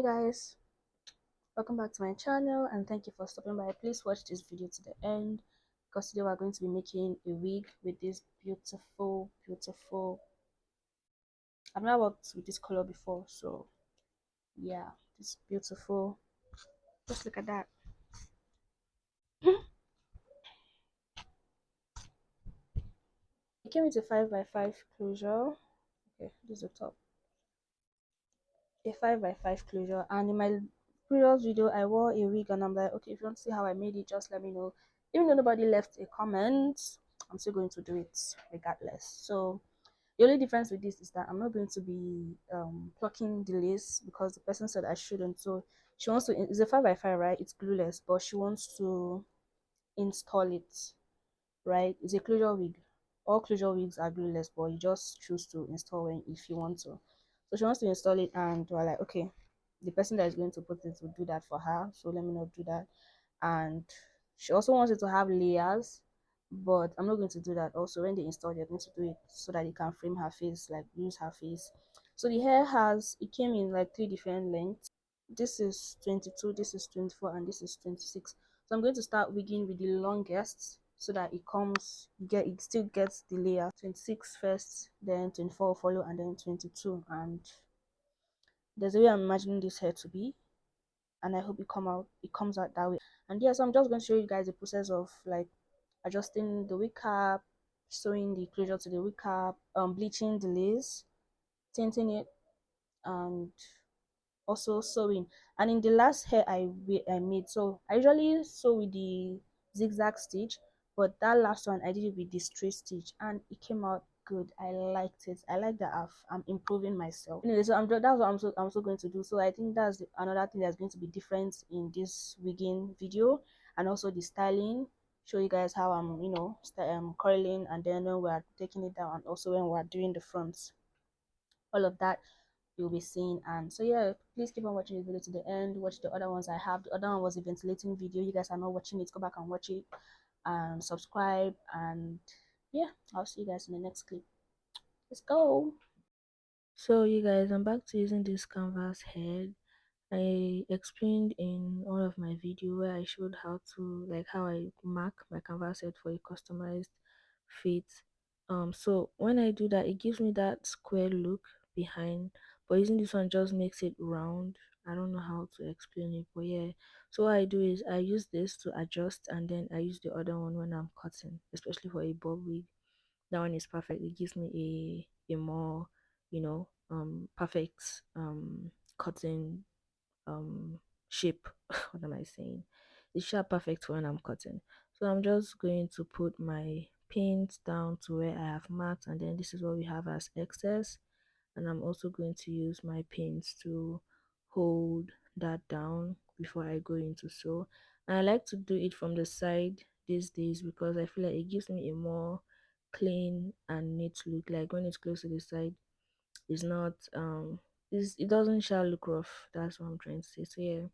guys, welcome back to my channel and thank you for stopping by. Please watch this video to the end because today we're going to be making a wig with this beautiful. I've never worked with this color before, so yeah, this beautiful. Just look at that. It came with a 5x5 closure. Okay, this is the top. A 5x5 closure, and in my previous video I wore a wig and I'm like, okay, if you want to see how I made it, just let me know. Even though nobody left a comment, I'm still going to do it regardless. So the only difference with this is that I'm not going to be plucking the lace because the person said I shouldn't. So she wants to, it's a 5x5, right? It's glueless, but she wants to install it, right? It's a closure wig. All closure wigs are glueless, but you just choose to install when if you want to. So she wants to install it, and we're like, okay, the person that is going to put it will do that for her. So let me not do that. And she also wants it to have layers, but I'm not going to do that. Also, when they install, they're going to do it so that it can frame her face, like use her face. So the hair it came in like 3 different lengths. This is 22, this is 24, and this is 26. So I'm going to start wigging with the longest so that it still gets the layer. 26 first, then 24 follow, and then 22. And there's a way I'm imagining this hair to be, and I hope it comes out that way. And yeah, so I'm just going to show you guys the process of like adjusting the wig cap, sewing the closure to the wig cap, bleaching the lace, tinting it, and also sewing. And in the last hair I made, so I usually sew with the zigzag stitch, but that last one I did it with the straight stitch and it came out good. I liked it. I like that I'm improving myself. Anyway, so that's what I'm so going to do. So I think that's another thing that's going to be different in this wigging video, and also the styling. Show you guys how I'm curling, and then when we're taking it down, and also when we're doing the fronts, all of that you'll be seeing. And so yeah, please keep on watching this video to the end. Watch the other ones I have. The other one was a ventilating video. You guys are not watching it, go back and watch it and subscribe. And yeah, I'll see you guys in the next clip. Let's go. So you guys, I'm back to using this canvas head. I explained in one of my video where I showed how I mark my canvas head for a customized fit. So when I do that, it gives me that square look behind, but using this one just makes it round. I don't know how to explain it, but yeah. So what I do is I use this to adjust, and then I use the other one when I'm cutting, especially for a bob wig. That one is perfect. It gives me a more perfect cutting shape. What am I saying? It's sharp perfect when I'm cutting. So I'm just going to put my pins down to where I have marked, and then this is what we have as excess. And I'm also going to use my pins to hold that down before I go into sew. And I like to do it from the side these days because I feel like it gives me a more clean and neat look. Like when it's close to the side, it's not it doesn't shall look rough. That's what I'm trying to say. So yeah,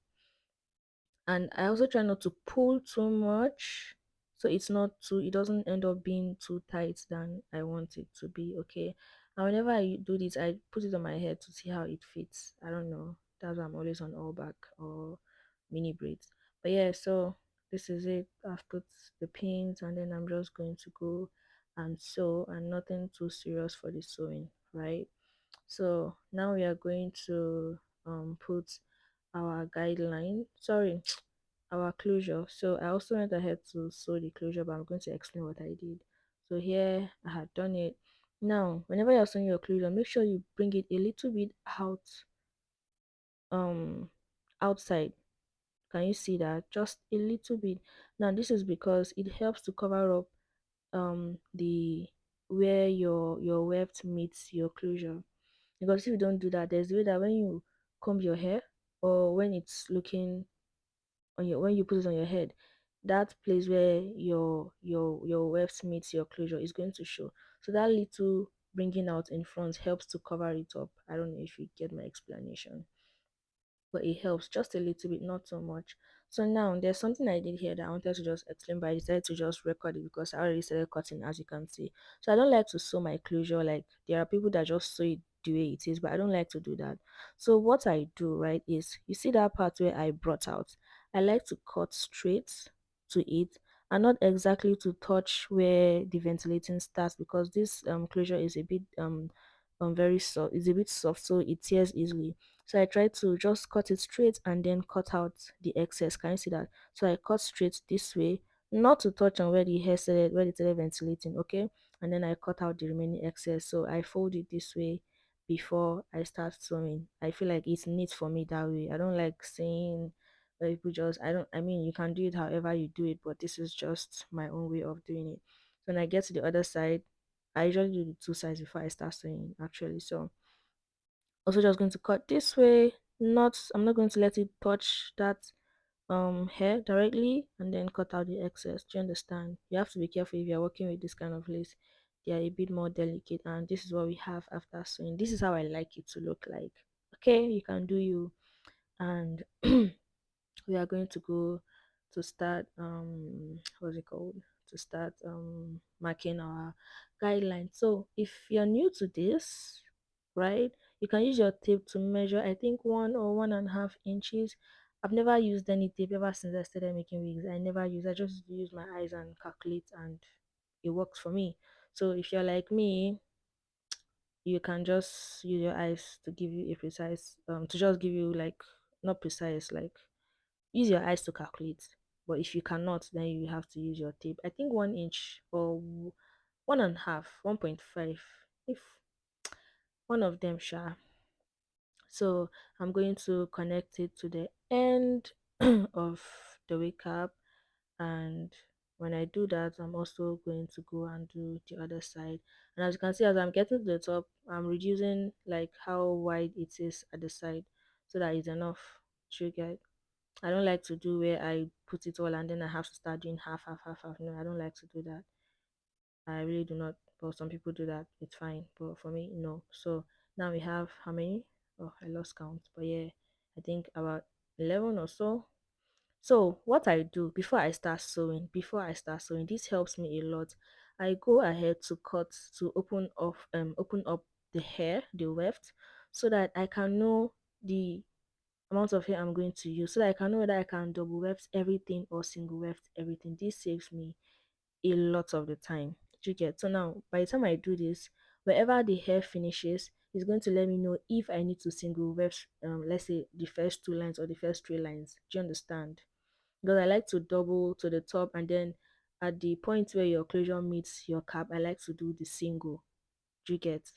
and I also try not to pull too much, so it doesn't end up being too tight than I want it to be. Okay, and whenever I do this, I put it on my head to see how it fits. I don't know, that's why I'm always on all back or mini braids. But yeah, so this is it. I've put the pins, and then I'm just going to go and sew, and nothing too serious for the sewing, right? So now we are going to put our guideline, sorry, our closure. So I also went ahead to sew the closure, but I'm going to explain what I did. So here I had done it. Now whenever you're sewing your closure, make sure you bring it a little bit um outside. Can you see that? Just a little bit. Now this is because it helps to cover up the where your weft meets your closure. Because if you don't do that, there's a way that when you comb your hair, or when it's looking on your when you put it on your head, that place where your weft meets your closure is going to show. So that little bringing out in front helps to cover it up. I don't know if you get my explanation, but it helps just a little bit, not so much. So now there's something I did here that I wanted to just explain, but I decided to just record it because I already started cutting, as you can see. So I don't like to sew my closure. Like there are people that just sew it the way it is, but I don't like to do that. So what I do, right, is you see that part where I brought out, I like to cut straight to it and not exactly to touch where the ventilating starts, because this closure is a bit very soft, it's a bit soft, so it tears easily. So I try to just cut it straight and then cut out the excess. Can you see that? So I cut straight this way, not to touch on where the hair started, where it started ventilating, okay? And then I cut out the remaining excess. So I fold it this way before I start sewing. I feel like it's neat for me that way. I don't like seeing where people just, I don't, I mean, you can do it however you do it, but this is just my own way of doing it. So when I get to the other side, I usually do the two sides before I start sewing actually. So also just going to cut this way, not, I'm not going to let it touch that hair directly, and then cut out the excess. Do you understand? You have to be careful if you're working with this kind of lace. They are a bit more delicate, and this is what we have after sewing. This is how I like it to look like. Okay, you can do you. And we are going to go to start what's it called, to start marking our guidelines. So if you're new to this, right, you can use your tape to measure, I think 1 or 1.5 inches. I've never used any tape ever since I started making wigs. I just use my eyes and calculate, and it works for me. So if you're like me, you can just use your eyes to give you a precise to just give you like, not precise, like, use your eyes to calculate. But if you cannot, then you have to use your tape. I think 1 inch or 1.5, 1.5, if one of them, sure. So I'm going to connect it to the end of the wake cap, and when I do that, I'm also going to go and do the other side. And as you can see, as I'm getting to the top, I'm reducing like how wide it is at the side, so that it's enough to get. I don't like to do where I put it all and then I have to start doing half, half, half, half. No, I don't like to do that. I really do not. But some people do that. It's fine. But for me, no. So now we have how many? Oh, I lost count. But yeah, I think about 11 or so. So what I do before I start sewing, this helps me a lot. I go ahead to cut, to open up the hair, the weft, so that I can know the amount of hair I'm going to use, so that I can know whether I can double weft everything or single weft everything. This saves me a lot of the time. Do you get? So now, by the time I do this, wherever the hair finishes, it's going to let me know if I need to single weft, let's say the first 2 lines or the first 3 lines. Do you understand? Because I like to double to the top, and then at the point where your closure meets your cap, I like to do the single. Do you get?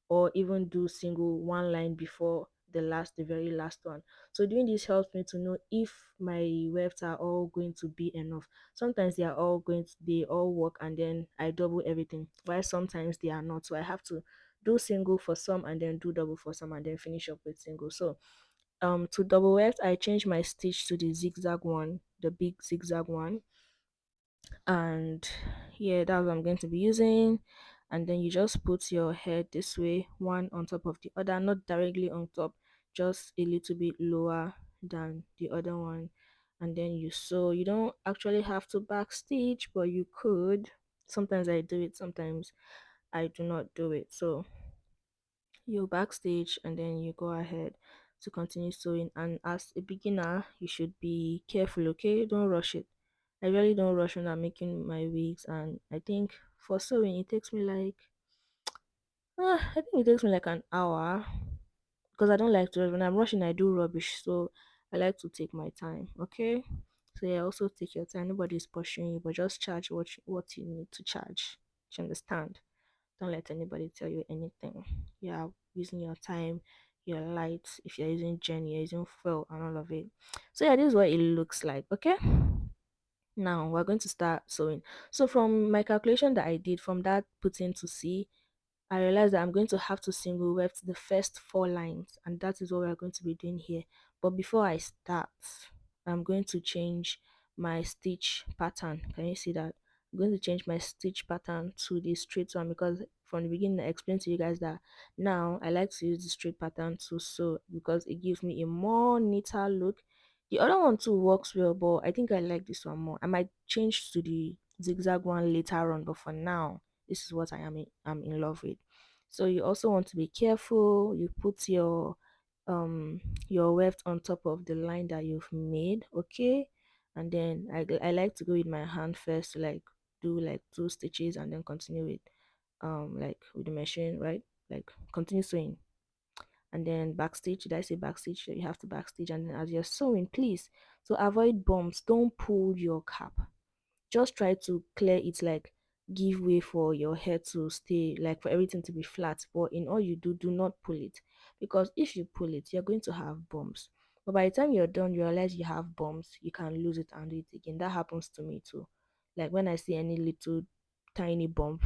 Or even do single 1 line before the very last one. So doing this helps me to know if my wefts are all going to be enough. Sometimes they all work, and then I double everything, while sometimes they are not. So I have to do single for some and then do double for some and then finish up with single. So to double weft, I change my stitch to the zigzag one, the big zigzag one, and yeah, that's what I'm going to be using. And then you just put your head this way, one on top of the other, not directly on top, just a little bit lower than the other one. And then you sew. You don't actually have to back stitch, but you could. Sometimes I do it, sometimes I do not do it. So you backstage and then you go ahead to continue sewing. And as a beginner, you should be careful, okay? Don't rush it. I really don't rush when I'm making my wigs. And I think for sewing it takes me like I think it takes me like an hour, because I don't like to, when I'm rushing I do rubbish. So I like to take my time, okay? So yeah, also take your time. Nobody's pushing you, but just charge what you need to charge. Do you understand? Don't let anybody tell you anything. You are using your time, your lights. If you're using gen, you're using fuel and all of it. So yeah, this is what it looks like. Okay. Now we're going to start sewing. So from my calculation that I did, from that putting to C, I realized that I'm going to have to single weft the first 4 lines, and that is what we're going to be doing here. But before I start, I'm going to change my stitch pattern. Can you see that? I'm going to change my stitch pattern to the straight one, because from the beginning I explained to you guys that now I like to use the straight pattern to sew, because it gives me a more neater look. The other one too works well, but I think I like this one more. I might change to the zigzag one later on, but for now this is what I'm in love with. So you also want to be careful. You put um your weft on top of the line that you've made, okay? And then I like to go with my hand first to like do like two stitches and then continue with like with the machine, right? Like continue sewing. And then backstitch, did I say backstitch? You have to backstitch, and then as you're sewing, please, to avoid bumps, don't pull your cap. Just try to clear it, like give way for your hair to stay, like for everything to be flat. But in all you do, do not pull it, because if you pull it, you're going to have bumps. But by the time you're done, you realize you have bumps, you can lose it and do it again. That happens to me too. Like when I see any little tiny bump,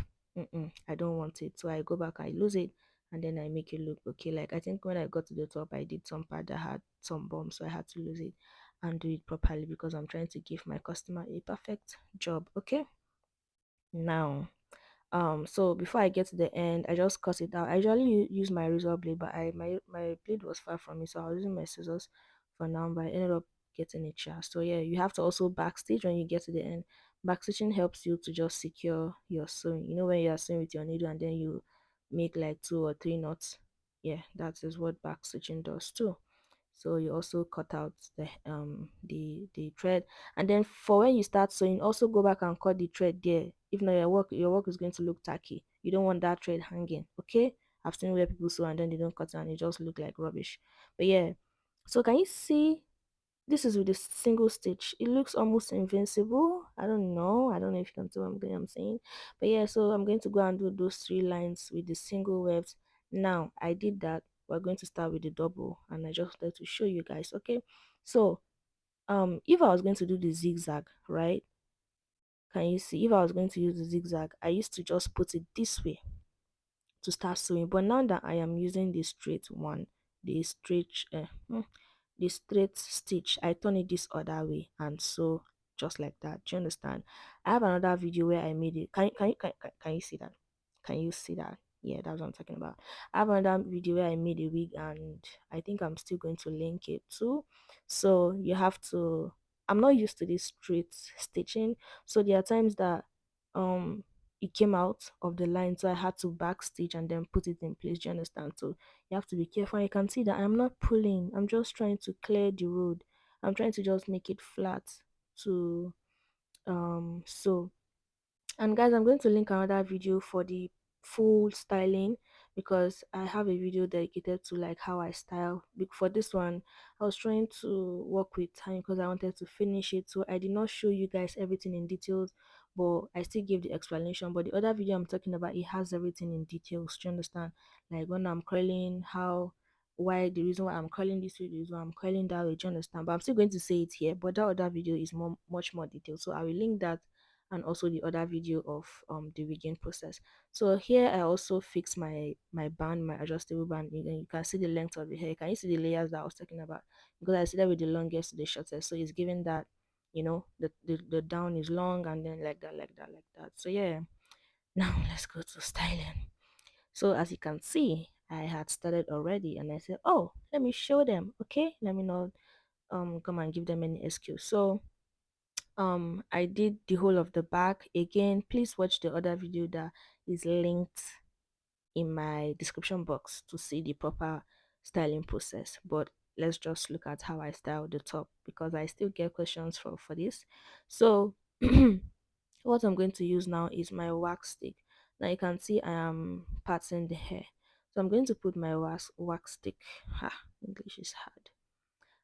I don't want it, so I go back, I lose it, and then I make it look okay. Like I think when I got to the top, I did some part that had some bumps, so I had to lose it and do it properly because I'm trying to give my customer a perfect job. Okay. Now, so before I get to the end, I just cut it out. I usually use my razor blade, but my blade was far from me, so I was using my scissors for now, but I ended up getting it sharp. So yeah, you have to also backstitch when you get to the end. Backstitching helps you to just secure your sewing. You know, when you are sewing with your needle and then you make like two or three knots. Yeah, that is what backstitching does too. So you also cut out the thread, and then for when you start sewing, also go back and cut the thread there. If not, your work is going to look tacky. You don't want that thread hanging. Okay, I've seen where people sew and then they don't cut it and it just look like rubbish. But yeah, so can you see, this is with a single stitch. It looks almost invincible. I don't know if you can tell what I'm saying. But yeah, so I'm going to go and do those three lines with the single webs. Now I did that. We're going to start with the double, and I just wanted to show you guys. Okay, so if I was going to do the zigzag, right? Can you see, if I was going to use the zigzag, I used to just put it this way to start sewing. But now that I am using the straight one, the straight the straight stitch, I turn it this other way and sew just like that. Do you understand? I have another video where I made it. Can you see that? Can you see that? Yeah, that's what I'm talking about. I have another video where I made a wig, and I think I'm still going to link it too. So you have to, I'm not used to this straight stitching, so there are times that it came out of the line, so I had to back stitch and then put it in place. Do you understand? So you have to be careful. You can see that I'm not pulling, I'm just trying to clear the road. I'm trying to just make it flat to so. And guys, I'm going to link another video for the full styling, because I have a video dedicated to like how I style. For this one, I was trying to work with time because I wanted to finish it, so I did not show you guys everything in details, but I still gave the explanation. But the other video I'm talking about, it has everything in details. Do you understand? Like when I'm curling, how, why, the reason why I'm curling this way, the reason why I'm curling that way. Do you understand? But I'm still going to say it here, but that other video is much more detailed, so I will link that, and also the other video of the rigging process. So here I also fix my band, my adjustable band. You can see the length of the hair. Can you see the layers that I was talking about? Because I started with the longest to the shortest, so it's given that, the down is long, and then like that, like that, like that. So yeah, now let's go to styling. So as you can see, I had started already, and I said, oh, let me show them. Okay, let me not come and give them any excuse. So I did the whole of the back. Again, please watch the other video that is linked in my description box to see the proper styling process. But let's just look at how I style the top, because I still get questions for this. So what I'm going to use now is my wax stick. Now you can see I am parting the hair, so I'm going to put my wax stick. English is hard.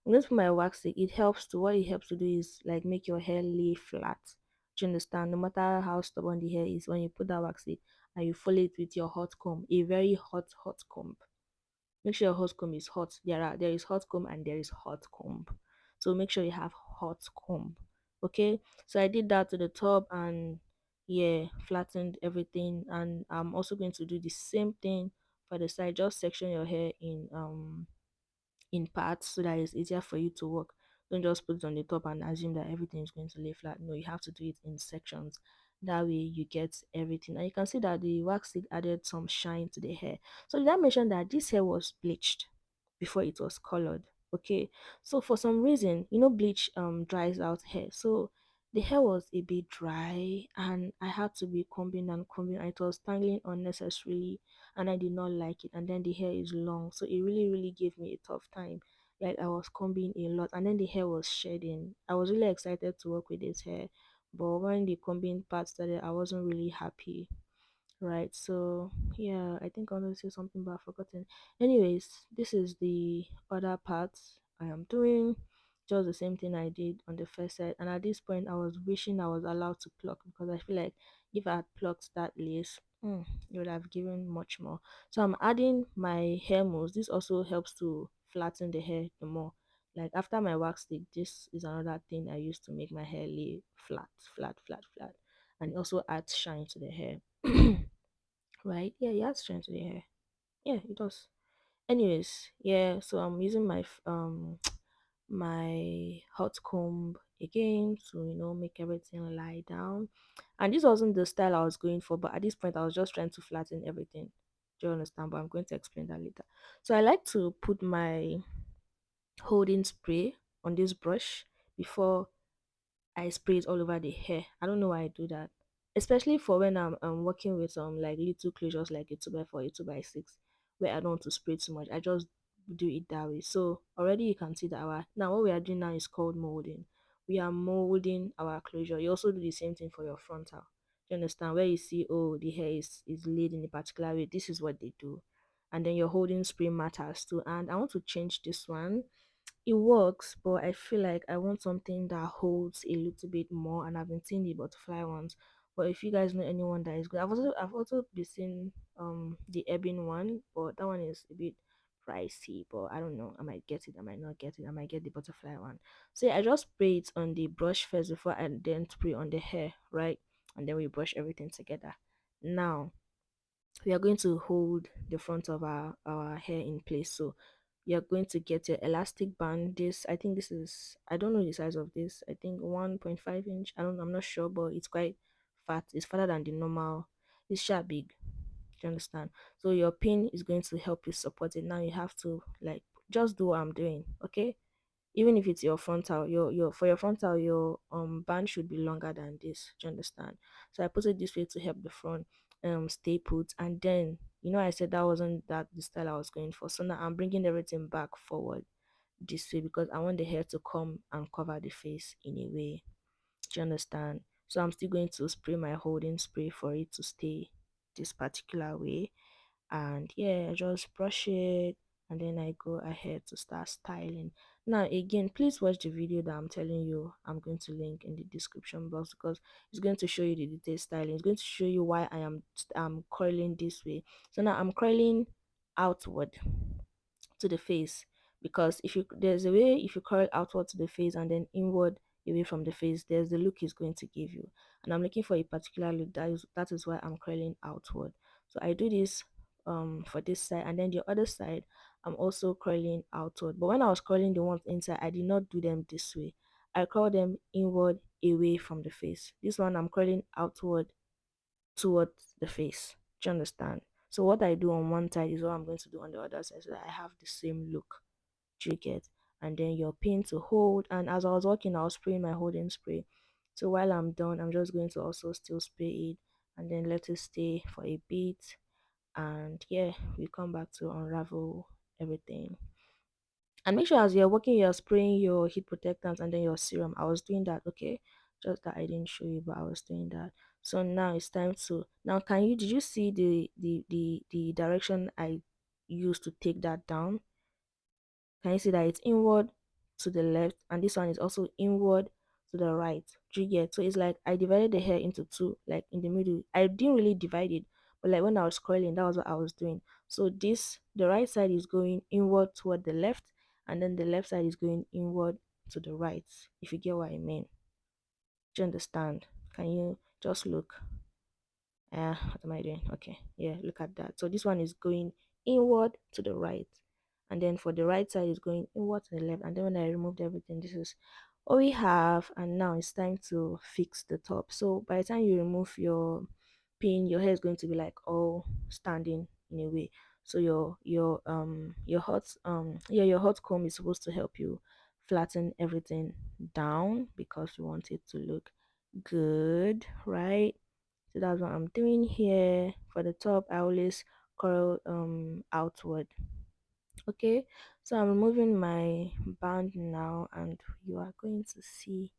I'm going to put my wax stick. What it helps to do is like make your hair lay flat. Do you understand? No matter how stubborn the hair is, when you put that wax stick and you follow it with your hot comb, a very hot comb. Make sure your hot comb is hot. There is hot comb and there is hot comb. So make sure you have hot comb. Okay. So I did that to the top, and yeah, flattened everything. And I'm also going to do the same thing for the side. Just section your hair in parts so that it's easier for you to work. Don't just put it on the top and assume that everything is going to lay flat. No, you have to do it in sections. That way you get everything. And you can see that the wax stick added some shine to the hair. So did I mention that this hair was bleached before it was colored? Okay. So for some reason, bleach dries out hair. So the hair was a bit dry and I had to be combing and combing, and it was tangling unnecessarily, and I did not like it. And then the hair is long, so it really, really gave me a tough time. Like I was combing a lot, and then the hair was shedding. I was really excited to work with this hair, but when the combing part started, I wasn't really happy. Right, so yeah, I think I want to say something, but I've forgotten. Anyways, this is the other part I am doing, just the same thing I did on the first set. And at this point, I was wishing I was allowed to pluck, because I feel like if I had plucked that lace, it would have given much more. So I'm adding my hair mousse. This also helps to flatten the hair the more. Like after my wax stick, this is another thing I use to make my hair lay flat, flat, flat, flat, and it also adds shine to the hair. Right? Yeah, it adds shine to the hair. Yeah, it does. Anyways, yeah, so I'm using my my hot comb again to make everything lie down. And this wasn't the style I was going for, but at this point I was just trying to flatten everything. Do you understand? But I'm going to explain that later. So I like to put my holding spray on this brush before I spray it all over the hair. I don't know why I do that. Especially for when I'm working with like little closures like a 2x4, a 2x6, where I don't want to spray too much. I just do it that way. So already you can see that our now what we are doing now is called molding. We are molding our closure. You also do the same thing for your frontal. Do you understand? Where you see, oh, the hair is laid in a particular way, this is what they do. And then your holding spray matters too. And I want to change this one. It works, but I feel like I want something that holds a little bit more, and I've been seeing the butterfly ones. But if you guys know anyone that is good, I've also been seeing the ebony one, but that one is a bit pricey. But I don't know, I might get it, I might not get it, I might get the butterfly one. So yeah, I just spray it on the brush first before I then spray on the hair, right? And then we brush everything together. Now we are going to hold the front of our hair in place. So you're going to get your elastic band. This, I think this is, I don't know the size of this, I think 1.5 inch, I'm not sure, but it's quite fat. It's fatter than the normal. It's sharp big. Do you understand? So your pin is going to help you support it. Now you have to like just do what I'm doing, okay? Even if it's your frontal, your for your frontal, your band should be longer than this. Do you understand? So I put it this way to help the front stay put. And then I said that wasn't that the style I was going for, so now I'm bringing everything back forward this way because I want the hair to come and cover the face in a way. Do you understand? So I'm still going to spray my holding spray for it to stay this particular way. And yeah, I just brush it, and then I go ahead to start styling. Now again, please watch the video that I'm telling you I'm going to link in the description box, because it's going to show you the detailed styling. It's going to show you why I'm curling this way. So now I'm curling outward to the face, because if you there's a way, if you curl outward to the face and then inward away from the face, there's the look it's going to give you. And I'm looking for a particular look. That is why I'm curling outward. So I do this for this side, and then the other side I'm also curling outward. But when I was curling the ones inside, I did not do them this way. I curl them inward away from the face. This one I'm curling outward towards the face. Do you understand? So what I do on one side is what I'm going to do on the other side, so that I have the same look. Do you get? And then your pin to hold. And as I was working, I was spraying my holding spray. So while I'm done, I'm just going to also still spray it and then let it stay for a bit. And yeah, we come back to unravel everything. And make sure as you're working, you're spraying your heat protectants and then your serum. I was doing that, okay? Just that I didn't show you, but I was doing that. So now it's time to now did you see the direction I used to take that down? Can you see that it's inward to the left, and this one is also inward to the right? Do you get? So it's like I divided the hair into two, like in the middle. I didn't really divide it, but like when I was curling, that was what I was doing. So the right side is going inward toward the left, and then the left side is going inward to the right. If you get what I mean. Do you understand? Can you just look? What am I doing? Okay, yeah, look at that. So this one is going inward to the right, and then for the right side is going inward to the left. And then when I removed everything, this is all we have. And now it's time to fix the top. So by the time you remove your pin, your hair is going to be like all standing in a way. So your hot comb is supposed to help you flatten everything down, because you want it to look good, right? So that's what I'm doing here. For the top, I always curl outward. Okay, so I'm removing my band now, and you are going to see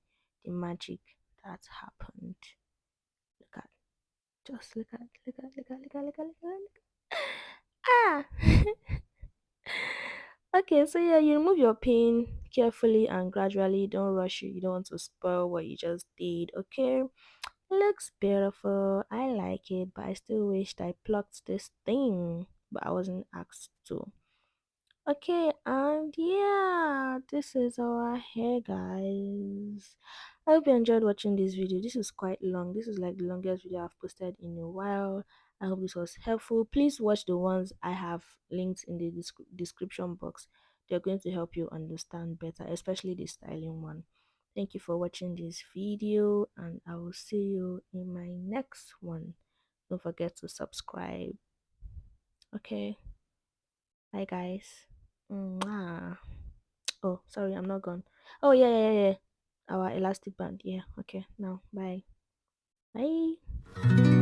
the magic that happened. Look at, just look at, look at. Ah. Okay, so yeah, you remove your pin carefully and gradually. Don't rush it. You don't want to spoil what you just did. Okay, looks beautiful. I like it, but I still wished I plucked this thing, but I wasn't asked to. Okay, and yeah, this is our hair, guys. I hope you enjoyed watching this video. This is quite long. This is like the longest video I've posted in a while. I hope this was helpful. Please watch the ones I have linked in the description box. They're going to help you understand better, especially the styling one. Thank you for watching this video, and I will see you in my next one. Don't forget to subscribe. Okay, bye, guys. Mwah. Oh, sorry, I'm not gone. Oh, yeah, yeah, yeah, yeah. Our elastic band. Yeah, okay. Now, bye. Bye.